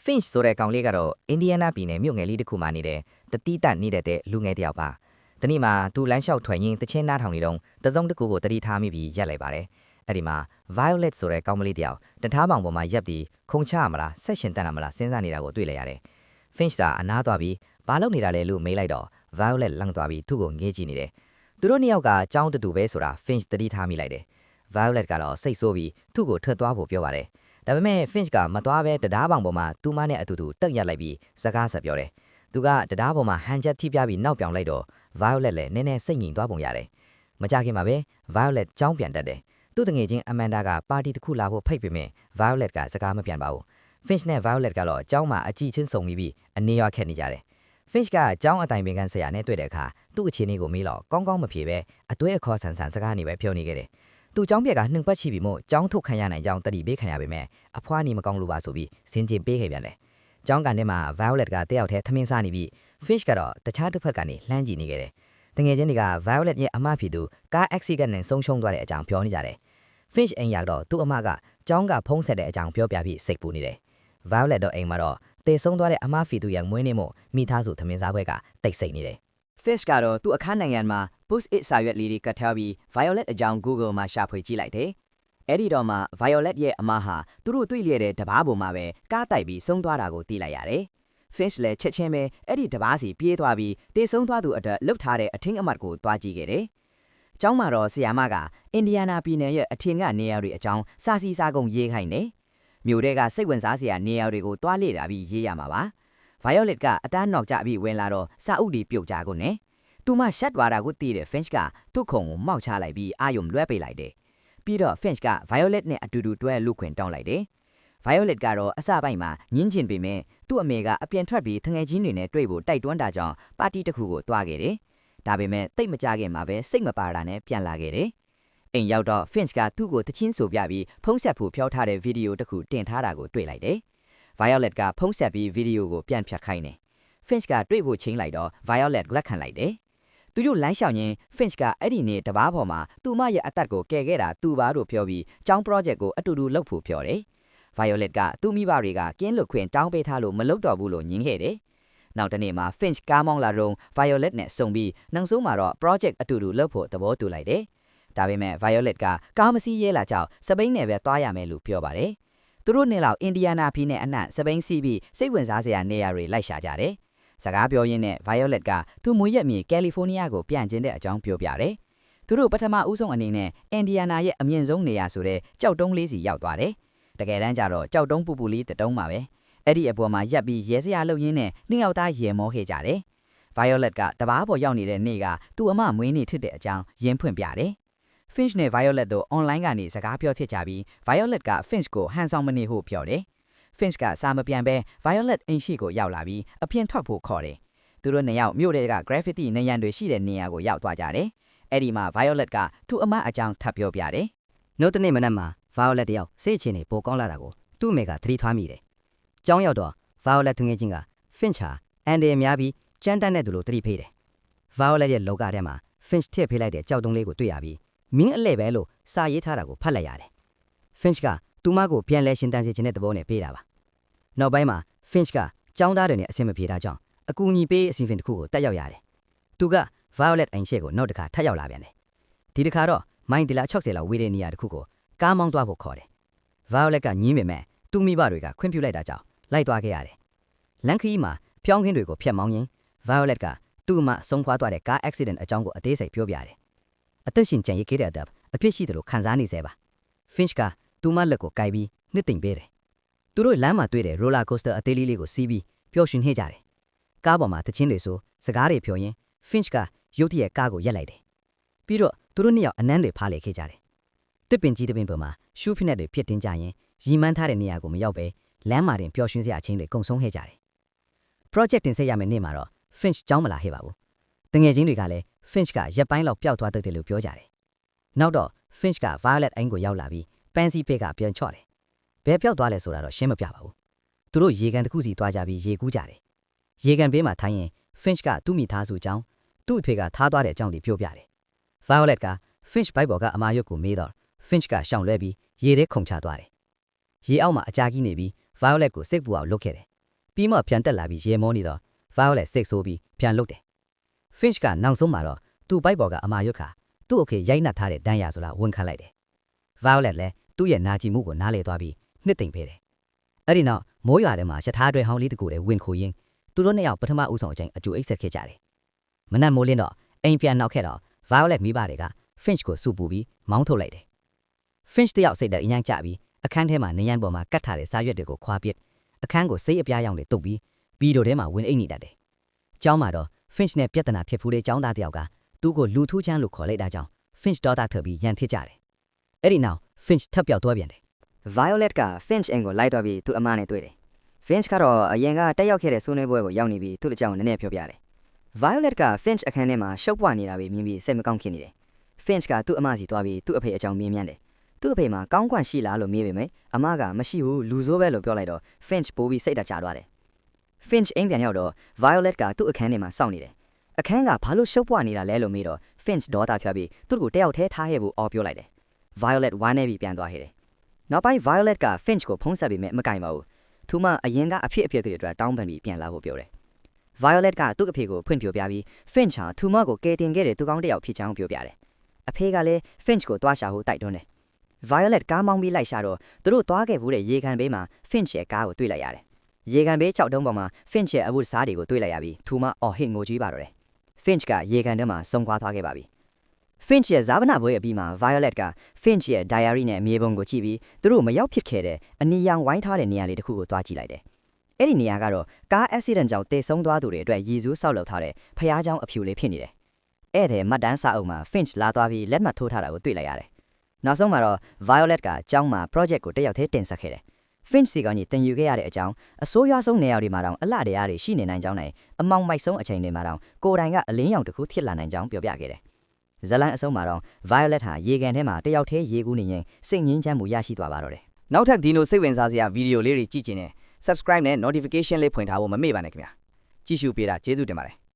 Finch ဆိုတဲ့ကောင်လေးကတော့အင်ဒီယားနားပြည်နယ်မြို့ငယ်လေးတစ်ခုမှာနေတဲ့တတိတနေတဲ့လူငယ်တယောက်ပါ။ဒီနေ့မှာသူလမ်းလျှောက်ထွက်ရင်းတချင်းနားထောင်နေတော့တစုံတစ်ခုကိုတတိထားမိပြီးရက်လိုက်ပါတယ်။အဲ့ဒီမှာ Violet ဆိုတဲ့ကောင်မလေးတယောက်တထားပေါင်ပေါ်မှာရက်ပြီးခုံချမလားဆက်ရှင်တက်လာမလားစဉ်းစားနေတာကိုတွေ့လိုက်ရတယ်။ Finch ကအနားသွားပြီးဘာလုပ်နေတာလဲလို့မေးလိုက်တော့ Violet လန့်သွားပြီးသူ့ကိုငေးကြည့်နေတယ်။သူတို့နှစ်ယောက်ကကြောင်းတူပဲဆိုတာ Finch တတိထားမိလိုက်တယ်။ Violet ကတော့စိတ်ဆိုးပြီးသူ့ကိုထွက်သွားဖို့ပြောပါတယ်။ဒါပေမဲ့ Finch ကမသွားဘဲတရားပေါင်ပေါ်မှာသူမနဲ့အတူတူတက်ရက်လိုက်ပြီးစကားဆက်ပြောတယ်။သူကတရားပေါ်မှာဟန်ချက်ထိပြပြီးနောက်ပြောင်လိုက်တော့ Violet လည်းနည်းနည်းစိတ်ငြိမ်သွားပုံရတယ်။မကြခင်မှာပဲ Violet ကြောင်းပြန်တက်တယ်။သူ့တငယ်ချင်း Amanda ကပါတီတစ်ခုလာဖို့ဖိတ်ပေမဲ့ Violet ကစကားမပြန်ပါဘူး။ Finch နဲ့ Violet ကတော့ကြောင်းမှာအကြည့်ချင်းစုံပြီးအနေရွာခက်နေကြတယ်။ Finch ကကြောင်းအတိုင်ပင်ခံဆရာနဲ့တွေ့တဲ့အခါသူ့အခြေအနေကိုမေးတော့ကောင်းကောင်းမဖြေပဲအတွေ့အခေါ်ဆန်ဆန်စကားနေပဲပြောနေခဲ့တယ်။သူ့ကြောင်းပြက်ကနှင်ပတ်ချပြီးမို့ကြောင်းထုတ်ခံရနိုင်ကြောင်းတတိပေးခံရပေမဲ့အဖွားနေမကောင်းလို့ပါဆိုပြီးစင်ကျင်ပေးခဲ့ပြန်တယ်။ကြောင်းကန်ထဲမှာ Violet ကတယောက်တည်းထမင်းစားနေပြီး Finch ကတော့တခြားတစ်ဖက်ကနေလှမ်းကြည့်နေခဲ့တယ်။တငယ်ချင်းတွေက Violet ရဲ့အမဖြစ်သူကား accident နဲ့ဆုံးရှုံးသွားတဲ့အကြောင်းပြောနေကြတယ်။ Finch အိမ်ရောက်တော့သူ့အမကကြောင်းကဖုံးဆက်တဲ့အကြောင်းပြောပြပြီးစိတ်ပူနေတယ်။ Violet တော့အိမ်မှာတော့တေဆုံးသွားတဲ့အမဖြစ်သူရဲ့မွေးနေ့မို့မိသားစုထမင်းစားပွဲကတိတ်ဆိတ်နေတယ်။ Finch ကတော့သူ့အခန်းနိုင်ငံမှာ post-it စာရွက်လေးတွေကတ်ထားပြီး Violet အကြောင်း Google မှာရှာဖွေကြည့်လိုက်တယ်။အဲ့ဒီတော့မှ Violet ရဲ့အမဟာသူတို့တွေ့ရတဲ့တပားပေါ်မှာပဲကားတိုက်ပြီးဆုံးသွားတာကိုသိလိုက်ရတယ်။ Finch လည်းချက်ချင်းပဲအဲ့ဒီတပားစီပြေးသွားပြီးတေဆုံးသွားသူအတွက်လှုပ်ထားတဲ့အထင်းအမှတ်ကိုတွားကြည့်ခဲ့တယ်။ကျောင်းမှာတော့ဆရာမကအင်ဒီယားနားပြည်နယ်ရဲ့အထင်ကနေရာတွေအကြောင်းစာစီစာကုန်ရေးခိုင်းတယ်။မြို့ထဲကစိတ်ဝင်စားစရာနေရာတွေကိုတွားလေ့လာပြီးရေးရမှာပါ။ Violet ကအတန်းနောက်ကျပြီးဝင်လာတော့စာအုပ်တွေပြုတ်ကြကုန်နဲ့သူမှရှက်သွားတာကိုသိတဲ့ Finch ကသူ့ခုံကိုမောက်ချလိုက်ပြီးအာယုံလွှဲပေးလိုက်တယ်။ပြီးတော့ Finch က Violet နဲ့အတူတူတွဲလူခွင်တောင်းလိုက်တယ်။ Violet ကတော့အစပိုင်းမှာညှင်းချင်ပေမဲ့သူ့အမေကအပြင်ထွက်ပြီးတငယ်ချင်းတွေနဲ့တွေ့ဖို့တိုက်တွန်းတာကြောင့်ပါတီတစ်ခုကိုတွားခဲ့တယ်။ဒါပေမဲ့တိတ်မကြခင်မှာပဲစိတ်မပါတာနဲ့ပြန်လာခဲ့တယ်။အိမ်ရောက်တော့ Finch ကသူ့ကိုတချင်းဆိုပြပြီးဖုံးဆက်ဖို့ဖျောက်ထားတဲ့ဗီဒီယိုတစ်ခုတင်ထားတာကိုတွေ့လိုက်တယ်။ Violet ကဖုံးဆက်ပြီးဗီဒီယိုကိုပြန်ဖြတ်ခိုင်းတယ်။ Finch ကတွေ့ဖို့ချင်းလိုက်တော့ Violet လက်ခံလိုက်တယ်။သူတို့လမ်းလျှောက်ရင်း Finch ကအဲ့ဒီနေ့တပားပေါ်မှာသူမရဲ့အသက်ကိုကယ်ခဲ့တာသူပါလို့ပြောပြီးကျောင်း project ကိုအတူတူလုပ်ဖို့ပြောတယ်။ Violet ကသူ့မိဘတွေကကင်းလွတ်ခွင့်တောင်းပေးထားလို့မလုပ်တော့ဘူးလို့ညင်းခဲ့တယ်။နောက်တနေ့မှာ Finch ကားမောင်းလာတော့ Violet နဲ့ဆုံပြီးနောက်ဆုံးမှာတော့ project အတူတူလုပ်ဖို့သဘောတူလိုက်တယ်။ဒါပေမဲ့ Violet ကကားမစီးရဲလာကြောင်းစပိန်နယ်ပဲသွားရမယ်လို့ပြောပါတယ်။သူတို့နှစ်လောက်အင်ဒီယားနားပြည်နယ်အနှံ့စပိန်စီးပြီးစိတ်ဝင်စားစရာနေရာတွေလိုက်ရှာကြတယ်။စကားပြောရင်းနဲ့ Violet ကသူ့မွေးရက်မြေကယ်လီဖိုးနီးယားကိုပြန်ကျင်တဲ့အကြောင်းပြောပြတယ်။သူတို့ပထမဦးဆုံးအနေနဲ့အင်ဒီယားနားရဲ့အမြင့်ဆုံးနေရာဆိုတဲ့ကြောက်တုံးလေးစီရောက်သွားတယ်။တကယ်တမ်းကျတော့ကြောက်တုံးပူပူလေးတုံးပါပဲ။အဲ့ဒီအပေါ်မှာရက်ပြီးရဲစရာလုပ်ရင်းနဲ့နှစ်ယောက်သားရေမောခဲ့ကြတယ်။ Violet ကတပားပေါ်ရောက်နေတဲ့နေ့ကသူ့အမမွေးနေ့ဖြစ်တဲ့အကြောင်းရင်းဖွင့်ပြတယ်။ Finch နဲ့ Violet တို့ online ကနေစကားပြောဖြစ်ကြပြီး Violet က Finch ကိုဟန်ဆောင်မနေဖို့ပြောတယ်။ Finch ကစာမပြန်ဘဲ Violet အိမ်ရှိကိုရောက်လာပြီးအပြင်ထွက်ဖို့ခေါ်တယ်။သူတို့နှစ်ယောက်မြို့တွေက graffiti နေရန်တွေရှိတဲ့နေရာကိုရောက်သွားကြတယ်။အဲ့ဒီမှာ Violet ကသူ့အမအကြောင်းထပ်ပြောပြတယ်။နောက်တနေ့မနက်မှာ Violet တယောက်စိတ်အခြေအနေပိုကောင်းလာတာကိုသူ့အမေကသတိထားမိတယ်။ကျောင်းရောက်တော့ Violet ငယ်ချင်းက Finch ဟာအန်ဒီအများပြီးကြမ်းတမ်းတဲ့သူလိုသတိပေးတယ်။ Violet ရဲ့လောကထဲမှာ Finch ထည့်ပေးလိုက်တဲ့ကြောက်တုံးလေးကိုတွေ့ရပြီးမင်းအလဲပဲလို့စာရေးထားတာကိုဖတ်လိုက်ရတယ်။ Finch ကသူမကိုပြန်လဲရှင်တန်းစေခြင်းတဲ့သဘောနဲ့ပေးတာပါ။နောက်ပိုင်းမှာ Finch ကကျောင်းသားတွေနဲ့အဆင်မပြေတာကြောင့်အကူအညီပေးအစီအစဉ်တစ်ခုကိုတက်ရောက်ရတယ်။သူက Violet အိမ်ရှိကိုနောက်တစ်ခါထပ်ရောက်လာပြန်တယ်။ဒီတစ်ခါတော့မိုင်60လောက်ဝေးတဲ့နေရာတစ်ခုကိုကားမောင်းသွားဖို့ခေါ်တယ်။ Violet ကညင်းပေမဲ့သူ့မိဘတွေကခွင့်ပြုလိုက်တာကြောင့်လိုက်သွားခဲ့ရတယ်။လမ်းခရီးမှာဖြောင်းခင်းတွေကိုဖျက်မောင်းရင်း Violet ကသူ့အမဆုံးခွာသွားတဲ့ကား accident အကြောင်းကိုအသေးစိတ်ပြောပြတယ်။အသက်ရှင်ကျန်ရစ်ခဲ့တဲ့အဖြစ်ရှိတယ်လို့ခံစားနေစေပါ။ Finch ကသူ့မလက်ကိုကိုက်ပြီးနှစ်သိမ့်ပေးတယ်။သူတို့လမ်းမှာတွေ့တဲ့ roller coaster အသေးလေးကိုစီးပြီးပျော်ရွှင်နေကြတယ်။ကားပေါ်မှာတချင်းတွေဆိုစကားတွေပြောရင်း Finch ကရုတ်တရက်ကားကိုရက်လိုက်တယ်။ပြီးတော့သူတို့နှစ်ယောက်အနမ်းတွေဖားလေခဲ့ကြတယ်။တစ်ပင်ကြီးတစ်ပင်ပေါ်မှာရှူးဖိနက်တွေဖြစ်တင်ကြရင်ရီမန်းထားတဲ့နေရာကိုမရောက်ပဲလမ်းမှာတင်ပျော်ရွှင်စရာအချင်းတွေကုံဆုံးခဲ့ကြတယ်။ project တင်ဆက်ရမယ့်နေ့မှာတော့ Finch ကြောင်းမလာခဲ့ပါဘူး။တငယ်ချင်းတွေကလည်း Finch ကရက်ပိုင်းလောက်ပျောက်သွားတတ်တယ်လို့ပြောကြတယ်။နောက်တော့ Finch က Violet အိမ်ကိုရောက်လာပြီးပန်းစည်းပိတ်ကပြန်ချော့တယ်။ဘယ်ပျောက်သွားလဲဆိုတာတော့ရှင်းမပြပါဘူး။သူတို့ရေကန်တစ်ခုစီသွားကြပြီးရေကူးကြတယ်။ရေကန်ဘေးမှာထိုင်ရင် Finch ကသူ့မိသားစုအကြောင်းသူ့အဖေကထားသွားတဲ့အကြောင်းတွေပြောပြတယ်။ Violet က Finch ဘိုက်ပေါ်ကအမာရွက်ကိုမေးတော့ Finch ကရှောင်လွဲပြီးရေထဲခုန်ချသွားတယ်။ရေအောက်မှာအကြာကြီးနေပြီး Violet ကိုစိတ်ပူအောင်လုပ်ခဲ့တယ် ပြီးမှပြန်တက်လာပြီးရေမောနေတော့ Violet စိတ်ဆိုးပြီးပြန်လုတ်တယ် Finch ကနောက်ဆုံးမှာတော့သူ့ပိုက်ပေါ်ကအမာရွတ်ခါသူ့အခေရိုက်နှက်ထားတဲ့ဒဏ်ရာဆိုလားဝန်ခံလိုက်တယ် Violet လည်းသူ့ရဲ့နာကျင်မှုကိုနားလေသွားပြီးနှစ်သိမ့်ပေးတယ်အဲ့ဒီနောက်မိုးရွာထဲမှာရထားတွဲဟောင်းလေးတကူလည်းဝင်ခိုရင်းသူတို့နှစ်ယောက်ပထမဦးဆောင်အချိန်အကျိုးအိတ်ဆက်ခဲ့ကြတယ်မနက်မိုးလင်းတော့အိမ်ပြန်နောက်ခဲ့တော့ Violet မိဘတွေက Finch ကိုစူပူပြီးမောင်းထုတ်လိုက်တယ် Finch တယောက်စိတ်ဓာတ်အញ្ញမ်းကြပြီးအခန်းထဲမှာနေရန်ပေါ်မှာကတ်ထားတဲ့စာရွက်တွေကိုခွာပစ်အခန်းကိုစိတ်အပြားရောင်တွေတုပ်ပြီးဘီဒိုထဲမှာဝင်အိတ်နေတတ်တယ်။ကျောင်းမှာတော့ Finch နဲ့ပြဿနာဖြစ်ဖူးတဲ့ကျောင်းသားတယောက်ကသူ့ကိုလူထူးချမ်းလို့ခေါ်လိုက်တာကြောင့် Finch ဒေါသထွက်ပြီးရန်ဖြစ်ကြတယ်။အဲ့ဒီနောက် Finch ထပ်ပြောက်သွားပြန်တယ် Violet က Finch အိမ်ကိုလိုက်တော့ပြီးသူ့အမနဲ့တွေ့တယ် Finch ကတော့အရင်ကတက်ရောက်ခဲ့တဲ့ဆွေးနွေးပွဲကိုရောက်နေပြီးသူ့အကြောင်းနည်းနည်းပြောပြတယ် Violet က Finch အခန်းထဲမှာရှုပ်ပွားနေတာပဲမြင်ပြီးစိတ်မကောင်းဖြစ်နေတယ် Finch ကသူ့အမစီသွားပြီးသူ့အဖေအကြောင်းမေးမြန်းတယ်သူ့အဖေမှာကောင်းကွန့်ရှိလားလို့မေးပေမဲ့အမကမရှိဘူးလူဆိုးပဲလို့ပြောလိုက်တော့ Finch ပိုးပြီးစိတ်ဓာတ်ကျသွားတယ် Finch အိမ်ပြန်ရောက်တော့ Violet ကသူ့အခန်းထဲမှာစောင့်နေတယ်အခန်းကဘာလို့ရှုပ်ပွားနေတာလဲလို့မေးတော့ Finch ဒေါသထွက်ပြီးသူ့ကိုတယောက်တည်းထားခဲ့ဖို့အော်ပြောလိုက်တယ် Violet ဝမ်းနေပြီးပြန်သွားခဲ့တယ်နောက်ပိုင်း Violet က Finch ကိုဖုန်းဆက်ပြီးမကင်ပါဘူးသူမအရင်ကအဖြစ်အပျက်တွေအတွက်တောင်းပန်ပြီးပြန်လာဖို့ပြောတယ် Violet ကသူ့အဖေကိုဖွင့်ပြပြပြီး Finch ဟာသူမကိုကယ်တင်ခဲ့တဲ့သူကောင်းတစ်ယောက်ဖြစ်ကြောင်းပြောပြတယ်အဖေကလည်း Finch ကိုတွားရှာဖို့တိုက်တွန်းတယ် Violet ကားမောင်းပြီးလိုက်ရှာတော့သူတို့တွားခဲ့ဘူးတဲ့ရေကန်ဘေးမှာ Finch ရဲ့ကားကိုတွေ့လိုက်ရတယ်ရေကန်ဘေး6တုံးပေါ်မှာ Finch ရဲ့အဝတ်စားတွေကိုတွေ့လိုက်ရပြီးသူမအော်ဟစ်ငိုကြွေးပါတော့တယ် Finch ကရေကန်ထဲမှာဆုံးခွာသွားခဲ့ပါပြီ Finch ရဲ့ဇာပနာပွဲအပြီးမှာ Violet က Finch ရဲ့ diary နဲ့မြေပုံကိုကြည့်ပြီးသူတို့မရောက်ဖြစ်ခဲ့တဲ့အနီရောင်ဝိုင်းထားတဲ့နေရာလေးတစ်ခုကိုတွားကြည့်လိုက်တယ်အဲ့ဒီနေရာကတော့ကား accident ကြောင့်တေဆုံးသွားသူတွေအတွက်ရည်စူးဆောက်လုပ်ထားတဲ့ဖျားเจ้าအဖြူလေးဖြစ်နေတယ်အဲ့ဒီမှတ်တမ်းစာအုပ်မှာ Finch လာသွားပြီးလက်မှတ်ထိုးထားတာကိုတွေ့လိုက်ရတယ်နောက်ဆုံးမှာတော့ Violet ကကျောင်းမှာ project ကိုတယောက်တည်းတင်ဆက်ခဲ့တယ် Finch စီကနေတင်ယူခဲ့ရတဲ့အကြောင်းအစိုးရဆုံးနေရာတွေမှာတောင်အလှတရားတွေရှိနေနိုင်ကြောင်းနဲ့အမောင်မိုက်ဆုံးအချိန်တွေမှာတောင်ကိုယ်တိုင်ကအလင်းရောင်တစ်ခုဖြစ်လာနိုင်ကြောင်းပြောပြခဲ့တယ်ဇလန်အဆုံးမှာတော့ Violet ဟာရေကန်ထဲမှာတယောက်တည်းရေကူးနေရင်စိတ်ငြင်းချမ်းမှုရရှိသွားပါတော့တယ်နောက်ထပ်ဒီလိုစိတ်ဝင်စားစရာဗီဒီယိုလေးတွေကြည့်ချင်တယ် subscribe နဲ့ notification လေးဖွင့်ထားဖို့မမေ့ပါနဲ့ခင်ဗျာကြည့်ရှုပေးတာကျေးဇူးတင်ပါတယ်